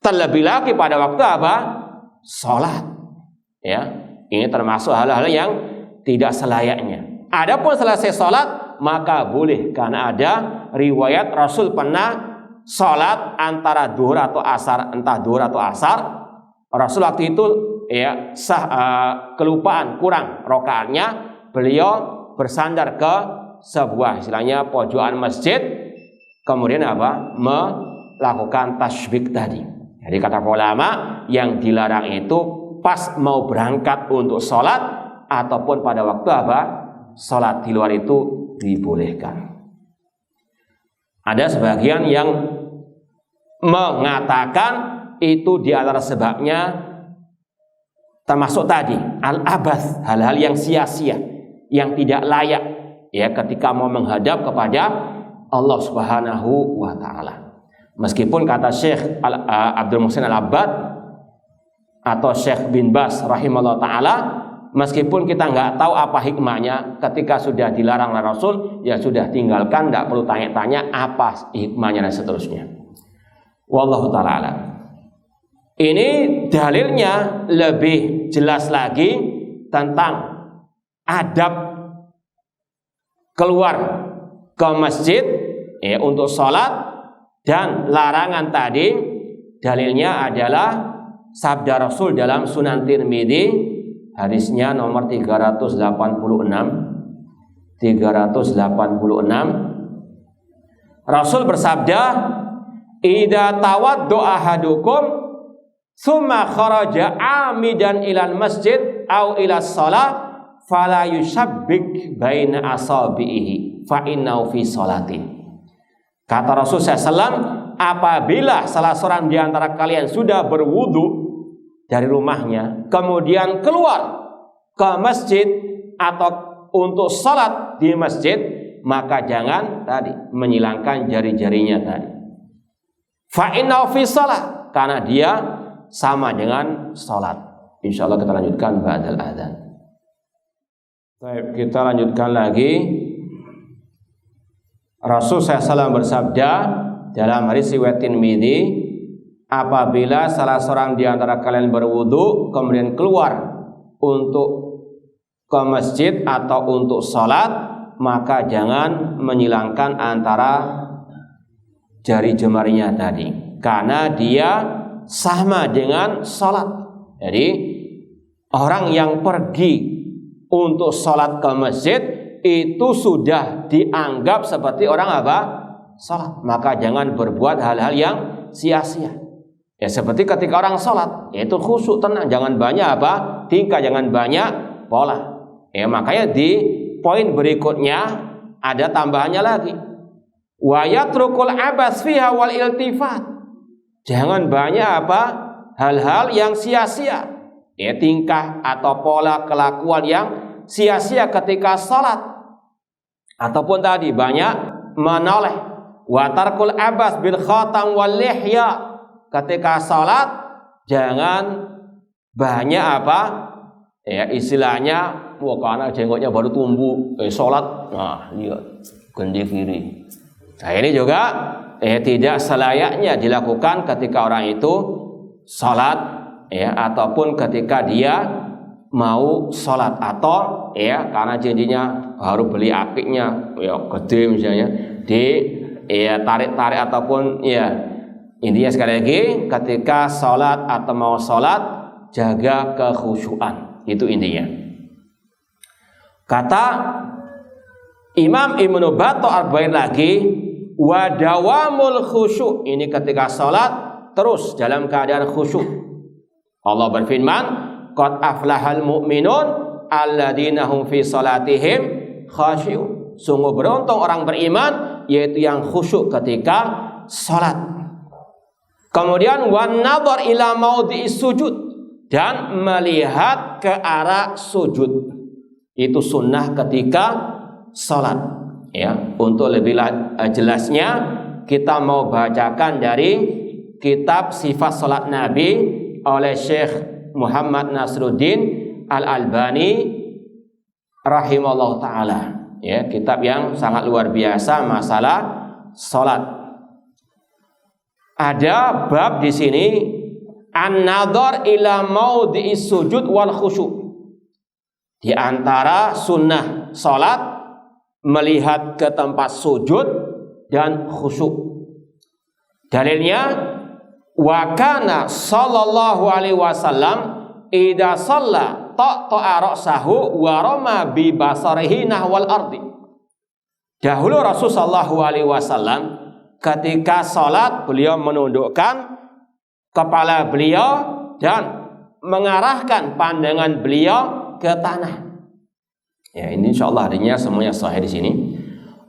terlebih lagi pada waktu apa? Sholat. Ya, ini termasuk hal-hal yang tidak selayaknya. Adapun selesai sholat maka boleh, karena ada riwayat Rasul pernah sholat antara duhur atau asar, entah duhur atau asar. Rasul waktu itu ya kelupaan kurang rokaatnya, beliau bersandar ke sebuah istilahnya pojokan masjid, kemudian apa? Melakukan tasbih tadi. Jadi kata ulama, yang dilarang itu pas mau berangkat untuk sholat ataupun pada waktu apa? Sholat. Di luar itu dibolehkan. Ada sebagian yang mengatakan itu di antara sebabnya termasuk tadi al-abath, hal-hal yang sia-sia, yang tidak layak ya ketika mau menghadap kepada Allah Subhanahu wa taala. Meskipun kata Syekh Abdul Muhsin Al-Abbad atau Syekh bin Bas rahimahullah taala, meskipun kita nggak tahu apa hikmahnya, ketika sudah dilarang oleh Rasul, ya sudah tinggalkan, nggak perlu tanya-tanya apa hikmahnya dan seterusnya. Wallahu ta'ala alam. Ini dalilnya lebih jelas lagi tentang adab keluar ke masjid ya, untuk sholat, dan larangan tadi dalilnya adalah sabda Rasul dalam Sunan Tirmidzi, hadisnya nomor 386. Rasul bersabda, "Idza tawaddo'a ahadukum tsumma kharaja 'amidan ilal masjid aw ila shalah fala yushabbik baina asabihi fa innahu fi sholatin." Kata Rasul SAW, apabila salah seorang di antara kalian sudah berwudu dari rumahnya, kemudian keluar ke masjid atau untuk sholat di masjid, maka jangan tadi menyilangkan jari-jarinya tadi. Fa innahu fi shalah, karena dia sama dengan sholat. Insyaallah kita lanjutkan ba'dal adzan. Baik, kita lanjutkan lagi. Rasul SAW bersabda dalam hadis riwayat Tirmidzi, apabila salah seorang di antara kalian berwudu kemudian keluar untuk ke masjid atau untuk sholat, maka jangan menyilangkan antara jari jemarinya tadi, karena dia sama dengan sholat. Jadi orang yang pergi untuk sholat ke masjid itu sudah dianggap seperti orang apa? Sholat. Maka jangan berbuat hal-hal yang sia-sia. Ya seperti ketika orang sholat, yaitu khusyuk, tenang, jangan banyak apa? Tingkah, jangan banyak pola. Ya makanya di poin berikutnya ada tambahannya lagi. Wa yatrukul abas fiha wal iltifat. Jangan banyak apa? Hal-hal yang sia-sia. Ya tingkah atau pola kelakuan yang sia-sia ketika sholat. Ataupun tadi banyak menoleh. Wa tarkul abas bil khatam wal lihya. Ketika sholat jangan banyak apa? Ya istilahnya, wah karena jenggotnya baru tumbuh, sholat, nah lihat gendi kiri. Nah ini juga tidak selayaknya dilakukan ketika orang itu sholat, ya ataupun ketika dia mau sholat, atau ya karena janjinya baru beli akiknya, ya gede misalnya, tarik-tarik ataupun ya intinya sekali lagi ketika sholat atau mau sholat jaga kekhusyuan, itu intinya. Kata Imam Ibnu Battah Arba'in lagi, wa dawamul khusyuk, ini ketika sholat terus dalam keadaan khusyuk. Allah berfirman, qad aflahal mu'minun alladzina hum fi salatihim khashi'un. Sungguh beruntung orang beriman, yaitu yang khusyuk ketika sholat. Kemudian wan nadhar ila maudhi'is sujud, dan melihat ke arah sujud. Itu sunnah ketika sholat. Ya, untuk lebih jelasnya kita mau bacakan dari kitab Sifat Salat Nabi oleh Syekh Muhammad Nasruddin Al-Albani rahimahullah ta'ala. Ya, kitab yang sangat luar biasa masalah sholat. ada bab di sini an-nadhar ila maudhi'is sujud wal khusyuk. Di antara sunnah salat melihat ke tempat sujud dan khusyuk. Dalilnya wa kana sallallahu alaihi wasallam idza shalla ta'a ra'sahu wa rama bi basarihi nahwal ardi. Dahulu Rasulullah sallallahu alaihi wasallam ketika salat beliau menundukkan kepala beliau dan mengarahkan pandangan beliau ke tanah. Ya, ini insyaallah hadisnya semuanya sahih di sini.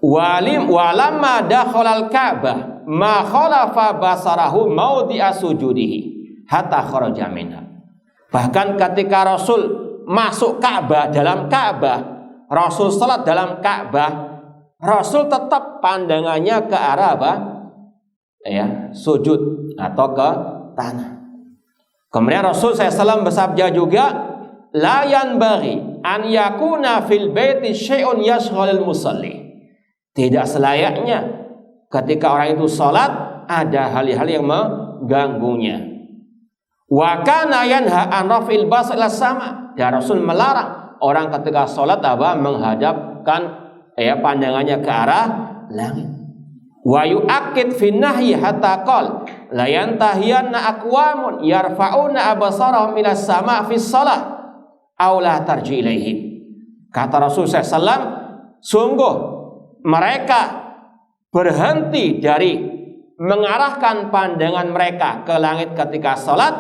Walamma dakhalal Ka'bah ma khalafa basarahu maudhi'a sujudihi hatta kharaja minha. Bahkan ketika Rasul masuk Ka'bah, dalam Ka'bah, Rasul salat dalam Ka'bah, Rasul tetap pandangannya ke arah apa? Ya, sujud atau ke tanah. Kemudian Rasul SAW bersabda juga, la yanbaghi an yakuna fil baiti syai'un yashghalul musalli. Tidak selayaknya ketika orang itu salat ada hal-hal yang mengganggunya. Wa kana yanha an raf'il basar ila sama. Dan Rasul melarang orang ketika salat apa? Menghadapkan pandangannya ke arah langit. Wa yu'akkid fi nahyi hatta qala la yantahiyanna aqwamun yarfa'una absarahum ila sama' fi shalah aw la tarji ilaihim. Kata Rasul SAW, sungguh mereka berhenti dari mengarahkan pandangan mereka ke langit ketika salat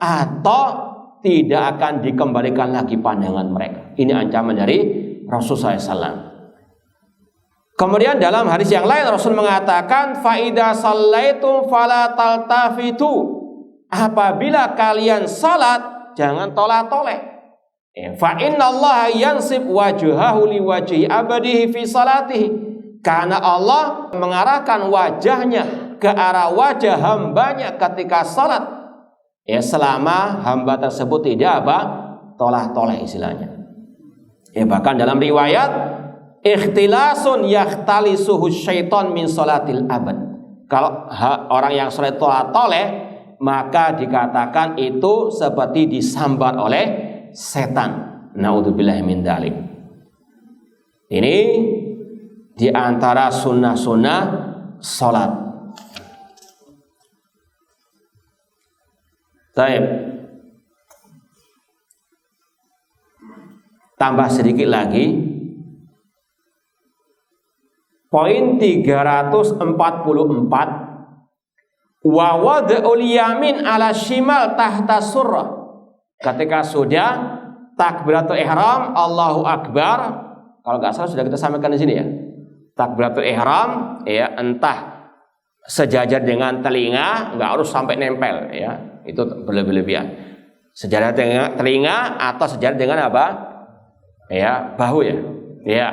atau tidak akan dikembalikan lagi pandangan mereka. Ini ancaman dari Rasul SAW. Kemudian dalam hadis yang lain Rasul mengatakan fa idza shallaitum fala taltafitu. Apabila kalian salat jangan toleh-toleh. Fa innallaha yansib wajhahu liwajhi abadihi fi salatihi. Karena Allah mengarahkan wajahnya ke arah wajah hambanya ketika salat. Ya, selama hamba tersebut tidak apa? Tolah-toleh istilahnya. Ya, bahkan dalam riwayat ikhtilasun yakhtalisuhu syaiton min salatil abad. Kalau orang yang salat tolah-toleh, maka dikatakan itu seperti disambar oleh setan. Naudzubillahi min dzalik. Ini di antara sunnah-sunnah salat. Baik. Tambah sedikit lagi. Poin 344. Wa wad'ul yamin ala shimal tahta surrah. Ketika sudah takbiratul ihram, Allahu Akbar. Kalau nggak salah sudah kita sampaikan di sini ya. Takbiratul ihram, ya, entah sejajar dengan telinga, nggak harus sampai nempel, ya. Itu berlebihan. Sejajar dengan telinga atau sejajar dengan apa? Ya, bahu ya. Ya.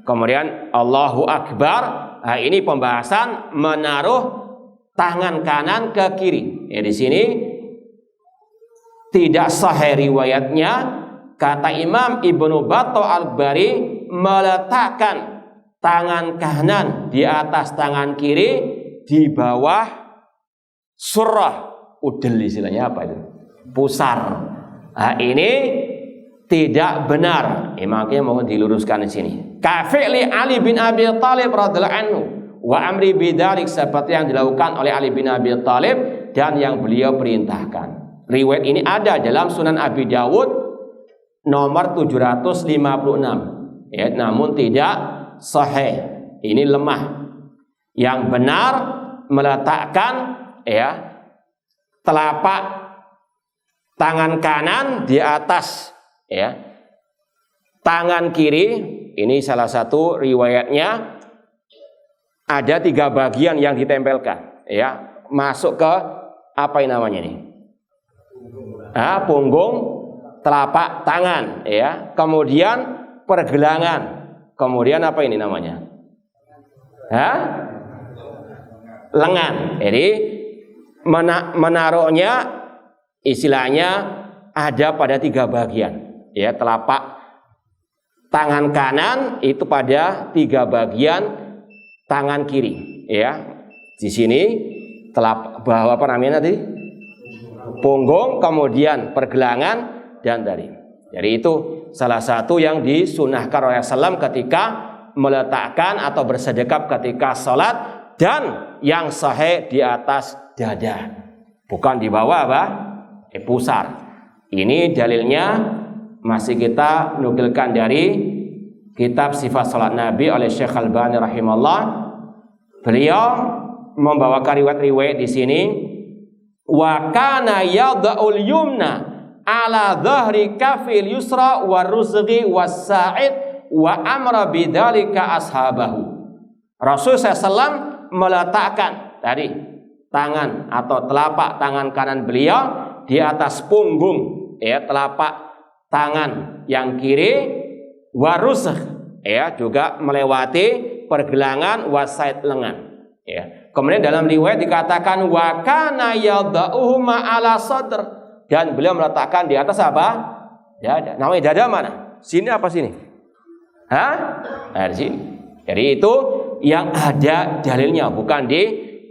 Kemudian Allahu Akbar. Nah, ini pembahasan menaruh tangan kanan ke kiri. Ya, di sini tidak sahih riwayatnya. Kata Imam Ibnu Battah Al-Bari meletakkan tangan kanan di atas tangan kiri di bawah surah udel, istilahnya apa itu? Pusar. Nah, ini tidak benar. Makanya mohon diluruskan di sini. Kafi'li Ali bin Abi Thalib radhiyallahu anhu wa amri bidzalik, seperti yang dilakukan oleh Ali bin Abi Thalib dan yang beliau perintahkan. Riwayat ini ada dalam Sunan Abi Dawud nomor 756. Ya, namun tidak sahih. Ini lemah. Yang benar meletakkan ya telapak tangan kanan di atas ya tangan kiri. Ini salah satu riwayatnya ada 3 bagian yang ditempelkan ya, masuk ke apa yang namanya ini? Punggung telapak tangan ya, kemudian pergelangan, kemudian apa ini namanya? Lengan. Jadi menaruhnya istilahnya ada pada 3 bagian ya, telapak tangan kanan itu pada 3 bagian tangan kiri ya. Di sini bahwa apa namanya tadi? Punggung, kemudian pergelangan dan dari. Jadi itu salah satu yang disunahkan oleh Rasulullah ketika meletakkan atau bersedekap ketika sholat, dan yang sahih di atas dada, bukan di bawah apa? Pusar. Ini dalilnya masih kita nukilkan dari kitab Sifat Salat Nabi oleh Syekh Al-Albani rahimahullah. Beliau membawakan riwayat-riwayat di sini, wa kana yada'ul yumna ala dhahri kafil yusra wa ruzghi was sa'id wa amra bidzalika ashabahu. Rasul SAW meletakkan tadi tangan atau telapak tangan kanan beliau di atas punggung, ya, telapak tangan yang kiri, wa ruzgh, ya, juga melewati pergelangan, wasaid lengan, ya. Kemudian dalam riwayat dikatakan wa kana yada'uhuma ala sadr, dan beliau meletakkan di atas apa? Dada. Namanya dada mana? Sini apa sini? Hah? Nah, di sini. Jadi itu yang ada dalilnya, bukan di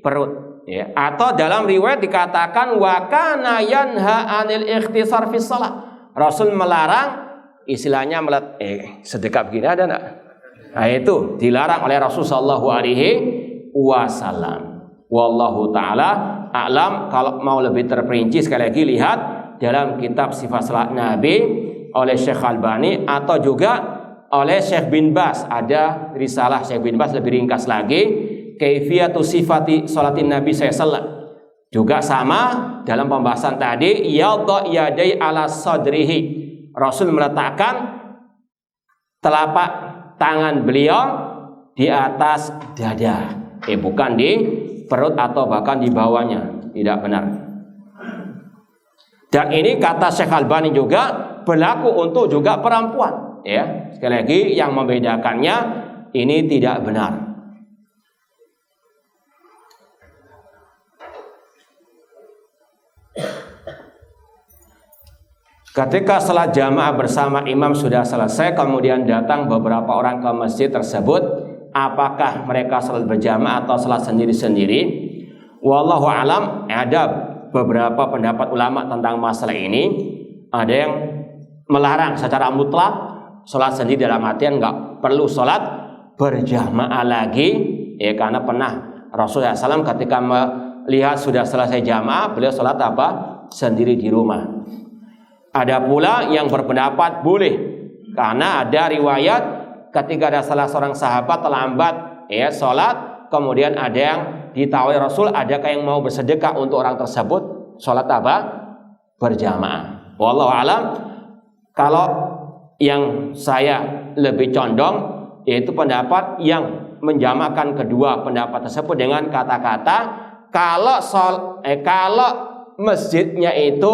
perut, ya. Atau dalam riwayat dikatakan wa kana yanha anil ikhtisar fi shalah. Rasul melarang istilahnya sedekap begini, ada enggak? Nah, itu dilarang oleh Rasul sallallahu alaihi wasallam. Wallahu taala a'lam. Kalau mau lebih terperinci, sekali lagi lihat dalam kitab Sifat Salat Nabi oleh Syekh Albani atau juga oleh Syekh bin Bas. Ada risalah Syekh bin Bas lebih ringkas lagi, Kaifiyatu Sifati Salatin Nabi sallallahu. Juga sama dalam pembahasan tadi, yadha yadai ala sadrihi. Rasul meletakkan telapak tangan beliau di atas dada, bukan di perut atau bahkan di bawahnya. Tidak benar. Dan ini kata Syekh Albani juga berlaku untuk juga perempuan, ya. Sekali lagi yang membedakannya ini tidak benar. Ketika salat jamaah bersama imam sudah selesai, kemudian datang beberapa orang ke masjid tersebut, apakah mereka salat berjamaah atau salat sendiri-sendiri? Wallahu alam, ada beberapa pendapat ulama tentang masalah ini. Ada yang melarang secara mutlak salat sendiri, dalam artian nggak perlu salat berjamaah lagi, ya, karena pernah Rasulullah SAW ketika melihat sudah selesai jamaah, beliau salat apa? Sendiri di rumah. Ada pula yang berpendapat boleh, karena ada riwayat ketika ada salah seorang sahabat terlambat, ya, sholat, kemudian ada yang ditawari Rasul, adakah yang mau bersedekah untuk orang tersebut, sholat apa? Berjamaah. Wallahu alam. Kalau yang saya lebih condong yaitu pendapat yang menjamakan kedua pendapat tersebut dengan kata-kata kalau masjidnya itu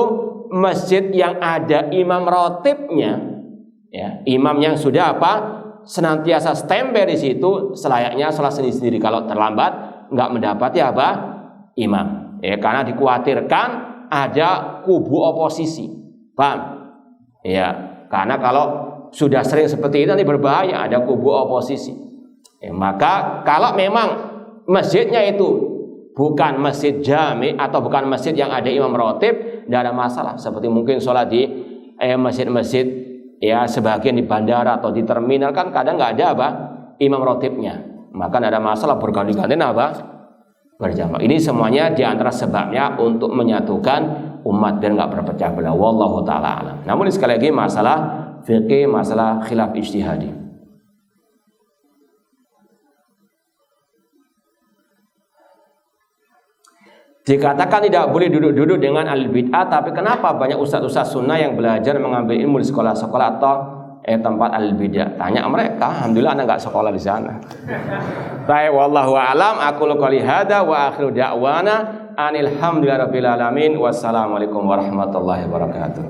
masjid yang ada imam rotibnya, ya, imam yang sudah apa? Senantiasa standby di situ, selayaknya sholat sendiri-sendiri. Kalau terlambat nggak mendapati apa? Imam, ya, karena dikhawatirkan ada kubu oposisi, paham? Ya, karena kalau sudah sering seperti itu nanti berbahaya, ada kubu oposisi. Ya, maka kalau memang masjidnya itu bukan masjid jami atau bukan masjid yang ada imam rotib, tidak ada masalah. Seperti mungkin sholat di masjid-masjid, ya, sebagian di bandara atau di terminal kan kadang nggak ada apa? Imam rotibnya. Maka tidak ada masalah berganti-ganti apa? Berjamaah. Ini semuanya diantara sebabnya untuk menyatukan umat dan nggak berpecah belah. Wallahu taala alam. Namun sekali lagi masalah fikih, masalah khilaf ijtihadi. Dikatakan tidak boleh duduk-duduk dengan ahli bid'ah, tapi kenapa banyak ustaz-ustaz sunnah yang belajar mengambil ilmu di sekolah-sekolah atau tempat ahli bid'ah? Tanya mereka. Alhamdulillah anak nggak sekolah di sana. Baik, wallahu a'lam. Aku qouli hada wa akhiru da'wana anil hamdulillahirabbil alamin. Wassalamualaikum warahmatullahi wabarakatuh.